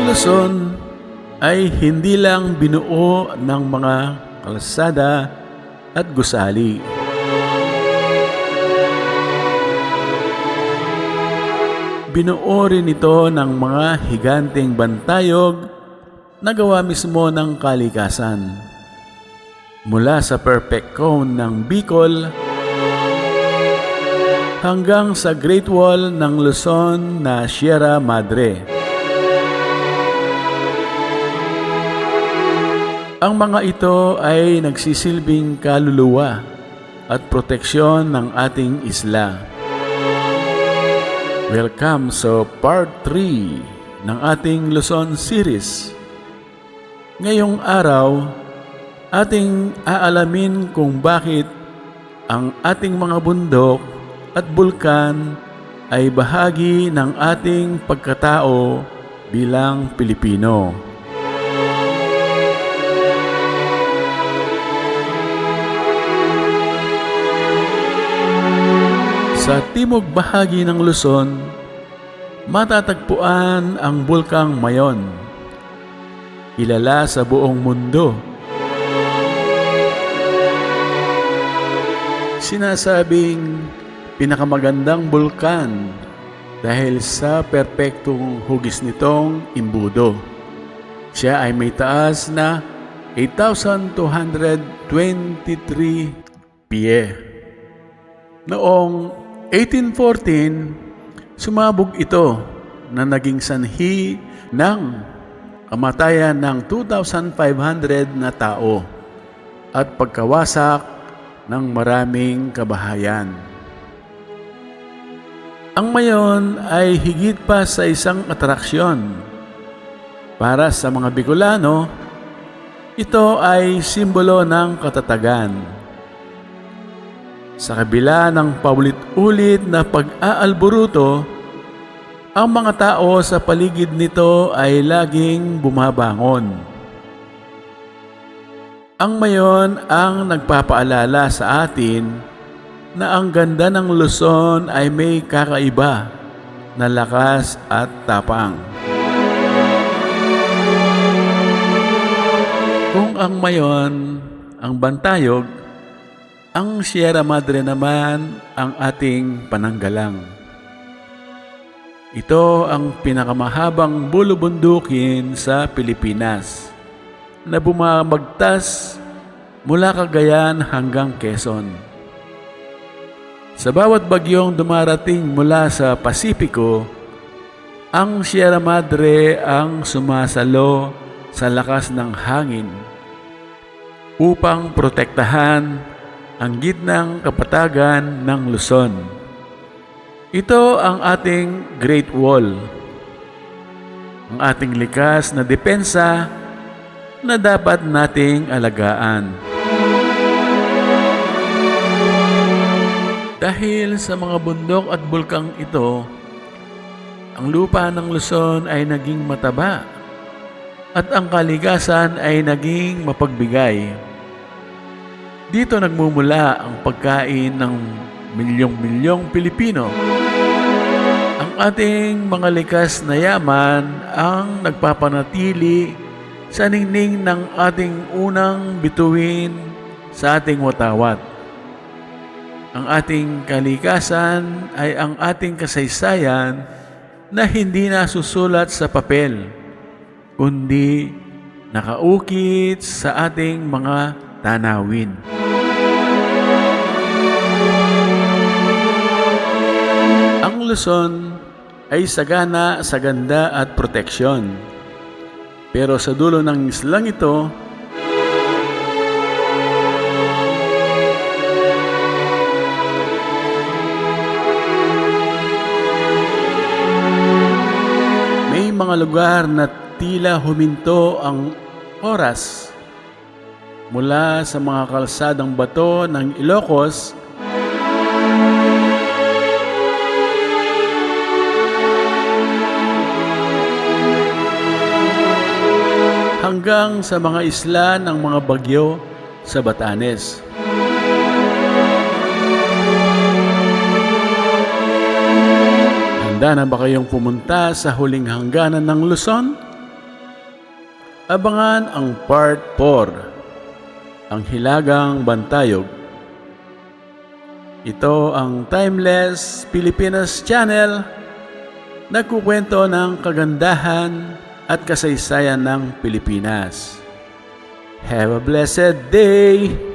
Ang Luzon ay hindi lang binuo ng mga kalsada at gusali. Binuo rin ito ng mga higanteng bantayog na gawa mismo ng kalikasan. Mula sa perfect cone ng Bicol hanggang sa Great Wall ng Luzon na Sierra Madre. Ang mga ito ay nagsisilbing kaluluwa at proteksyon ng ating isla. Welcome sa Part 3 ng ating Luzon series. Ngayong araw, ating aalamin kung bakit ang ating mga bundok at bulkan ay bahagi ng ating pagkatao bilang Pilipino. Sa timog bahagi ng Luzon, matatagpuan ang Bulkang Mayon, kilala sa buong mundo. Sinasabing pinakamagandang bulkan dahil sa perpektong hugis nitong imbudo. Siya ay may taas na 8,223 pie. Noong 1814, sumabog ito na naging sanhi ng kamatayan ng 2,500 na tao at pagkawasak ng maraming kabahayan. Ang Mayon ay higit pa sa isang atraksyon. Para sa mga Bicolano, ito ay simbolo ng katatagan. Sa kabila ng paulit-ulit na pag-aalburuto, ang mga tao sa paligid nito ay laging bumabangon. Ang Mayon ang nagpapaalala sa atin na ang ganda ng Luzon ay may kakaiba na lakas at tapang. Kung ang Mayon ang bantayog, ang Sierra Madre naman ang ating pananggalang. Ito ang pinakamahabang bulubundukin sa Pilipinas na bumabagtas mula Cagayan hanggang Quezon. Sa bawat bagyong dumarating mula sa Pasipiko, ang Sierra Madre ang sumasalo sa lakas ng hangin upang protektahan ang gitnang kapatagan ng Luzon. Ito ang ating Great Wall, ang ating likas na depensa na dapat nating alagaan. Dahil sa mga bundok at bulkang ito, ang lupa ng Luzon ay naging mataba at ang kalikasan ay naging mapagbigay. Dito nagmumula ang pagkain ng milyong-milyong Pilipino. Ang ating mga likas na yaman ang nagpapanatili sa ningning ng ating unang bituin sa ating watawat. Ang ating kalikasan ay ang ating kasaysayan na hindi nasusulat sa papel, kundi nakaukit sa ating mga tanawin. Ang Luzon ay sagana sa ganda at proteksyon. Pero sa dulo ng islang ito, may mga lugar na tila huminto ang oras mula sa mga kalsadang bato ng Ilocos hanggang sa mga isla ng mga bagyo sa Batanes. Handa na ba kayong pumunta sa huling hangganan ng Luzon? Abangan ang Part 4, ang Hilagang Bantayog. Ito ang Timeless Pilipinas Channel, nagkukwento ng kagandahan at kasaysayan ng Pilipinas. Have a blessed day!